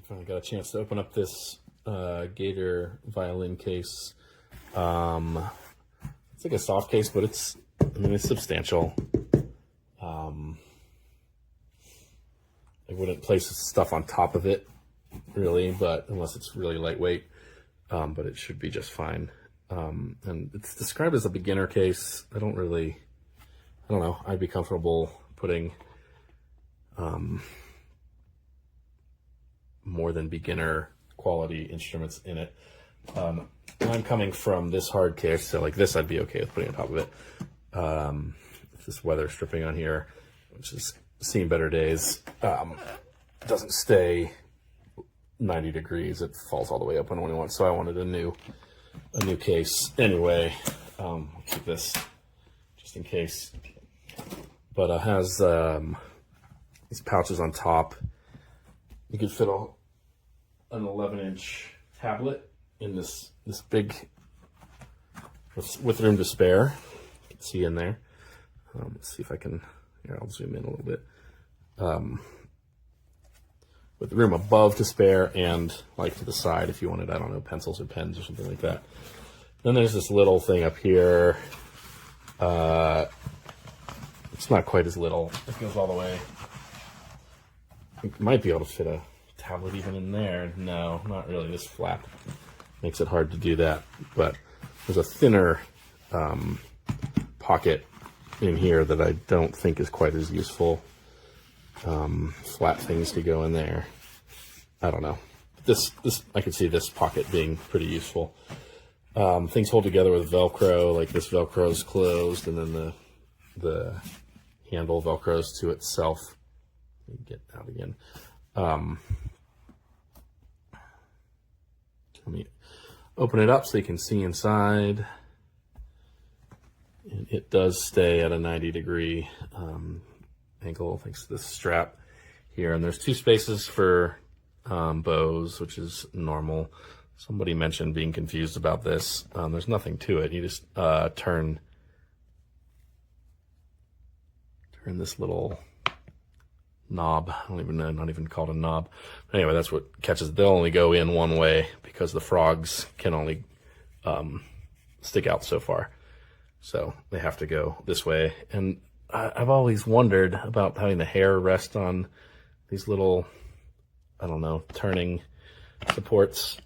Finally got a chance to open up this Gator violin case. It's like a soft case, but it's substantial. I wouldn't place stuff on top of it, really, but unless it's really lightweight, but it should be just fine. And it's described as a beginner case. I don't know. I'd be comfortable putting more than beginner quality instruments in it. I'm coming from this hard case, so like this I'd be okay with putting on top of it. If this weather stripping on here, which is seen better days, doesn't stay 90 degrees. It falls all the way up when we want. So I wanted a new case. Anyway, I'll keep this just in case. But it has these pouches on top. You could fit an 11-inch tablet in this big, with room to spare. You can see in there. Let's see if I can. Here, I'll zoom in a little bit. With room above to spare and like to the side if you wanted, I don't know, pencils or pens or something like that. Then there's this little thing up here. It's not quite as little. It goes all the way. You might be able to fit a tablet even in there. No, not really. This flap makes it hard to do that. But there's a thinner pocket in here that I don't think is quite as useful. Flat things to go in there. I don't know. This I could see this pocket being pretty useful. Things hold together with Velcro. Like this Velcro is closed, and then the handle Velcros to itself. Let me get out again. Let me open it up so you can see inside. And it does stay at a 90-degree angle thanks to this strap here. And there's two spaces for bows, which is normal. Somebody mentioned being confused about this. There's nothing to it. You just turn this little knob. I don't even know, not even called a knob. But anyway, that's what catches it. They'll only go in one way because the frogs can only stick out so far. So they have to go this way. And I've always wondered about having the hair rest on these little, I don't know, turning supports.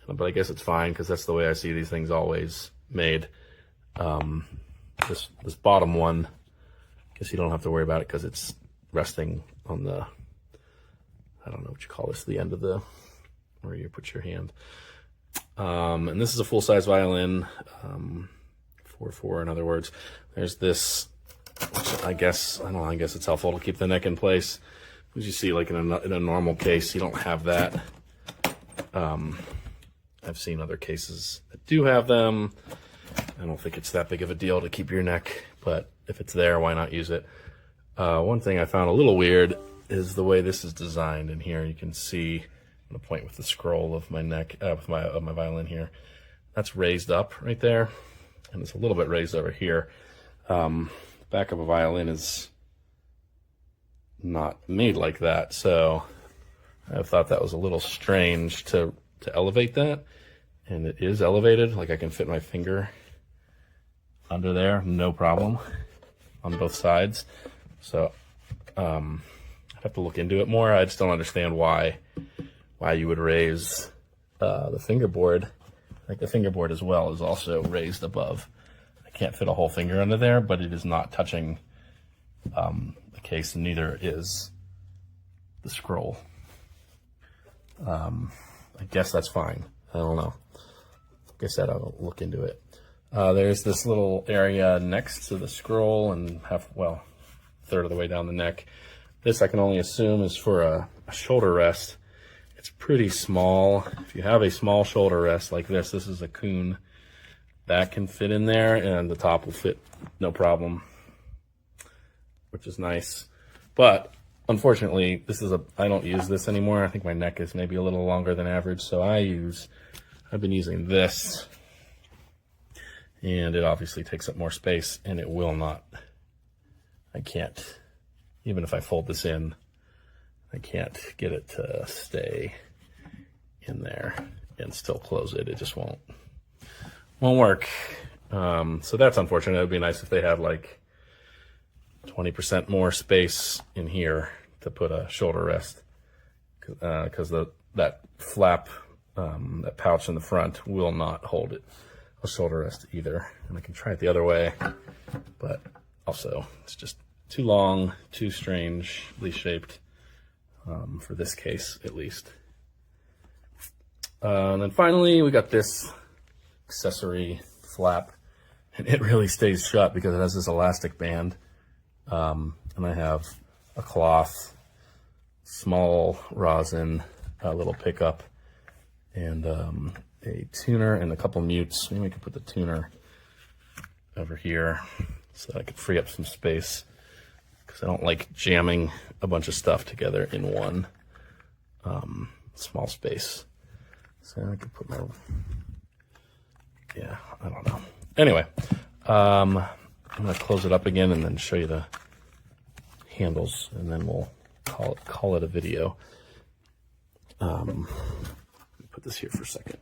But I guess it's fine because that's the way I see these things always made. This bottom one, I guess you don't have to worry about it because it's resting on the, I don't know what you call this, the end of the, where you put your hand. And this is a full-size violin, 4/4 in other words. There's this, which I guess it's helpful to keep the neck in place. As you see, like in a normal case, you don't have that. I've seen other cases that do have them. I don't think it's that big of a deal to keep your neck, but if it's there, why not use it? One thing I found a little weird is the way this is designed. In here, you can see, I'm gonna point with the scroll of my neck, of my violin here. That's raised up right there, and it's a little bit raised over here. The back of a violin is not made like that, so I thought that was a little strange to elevate that, and it is elevated. Like I can fit my finger under there, no problem, on both sides. So I'd have to look into it more. I just don't understand why you would raise the fingerboard. Like the fingerboard as well is also raised above. I can't fit a whole finger under there, but it is not touching the case, and neither is the scroll. I guess that's fine. I don't know. Like I said, I'll look into it. There's this little area next to the scroll and third of the way down the neck. This I can only assume is for a shoulder rest. It's pretty small. If you have a small shoulder rest like this is a Coon, that can fit in there, and the top will fit no problem, which is nice. But unfortunately, I don't use this anymore. I think my neck is maybe a little longer than average, so I've been using this, and it obviously takes up more space, and it will not, I can't, even if I fold this in, I can't get it to stay in there and still close it. It just won't work. So that's unfortunate. It would be nice if they had like 20% more space in here to put a shoulder rest, because that flap, that pouch in the front will not hold it a shoulder rest either. And I can try it the other way, but also it's just too long, too strangely shaped, for this case at least. And then finally we got this accessory flap, and it really stays shut because it has this elastic band. And I have a cloth, small rosin, a little pickup, and a tuner and a couple mutes. Maybe I could put the tuner over here so that I could free up some space, because I don't like jamming a bunch of stuff together in one small space. So I could put my, yeah, I don't know. Anyway, I'm gonna close it up again and then show you the handles, and then we'll call it a video. Put this here for a second.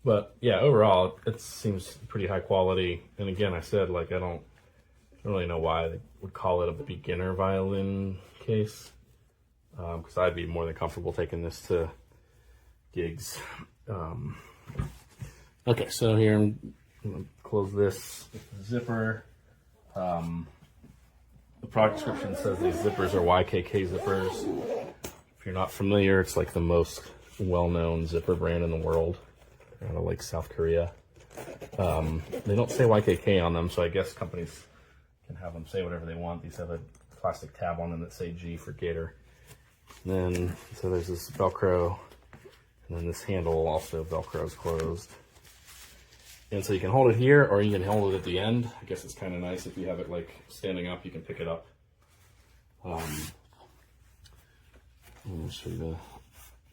But yeah, overall, it seems pretty high quality. And again, I said, like, I don't really know why they would call it a beginner violin case, because I'd be more than comfortable taking this to gigs. Okay, so here I'm gonna close this with the zipper. The product description says these zippers are YKK zippers. If you're not familiar, it's like the most well-known zipper brand in the world, out of like South Korea. They don't say YKK on them, so I guess companies can have them say whatever they want. These have a plastic tab on them that say G for Gator. And then, so there's this Velcro, and then this handle also Velcro's closed. And so you can hold it here, or you can hold it at the end. I guess it's kind of nice if you have it like standing up, you can pick it up. Let me show you the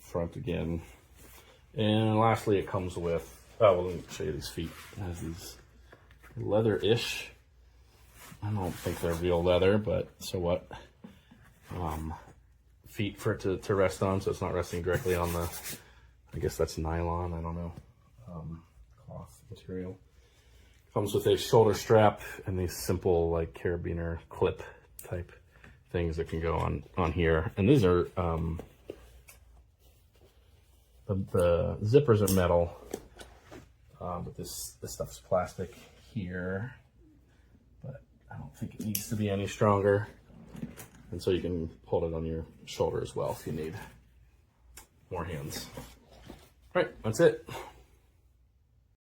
front again. And lastly, it comes with, oh, well, let me show you these feet. It has these leather-ish. I don't think they're real leather, but so what? Feet for it to rest on, so it's not resting directly on the, I guess that's nylon, I don't know, cloth material. Comes with a shoulder strap and these simple like carabiner clip type things that can go on here. And these are, the zippers are metal, but this stuff's plastic here, but I don't think it needs to be any stronger. And so you can hold it on your shoulder as well if you need more hands. All right, that's it.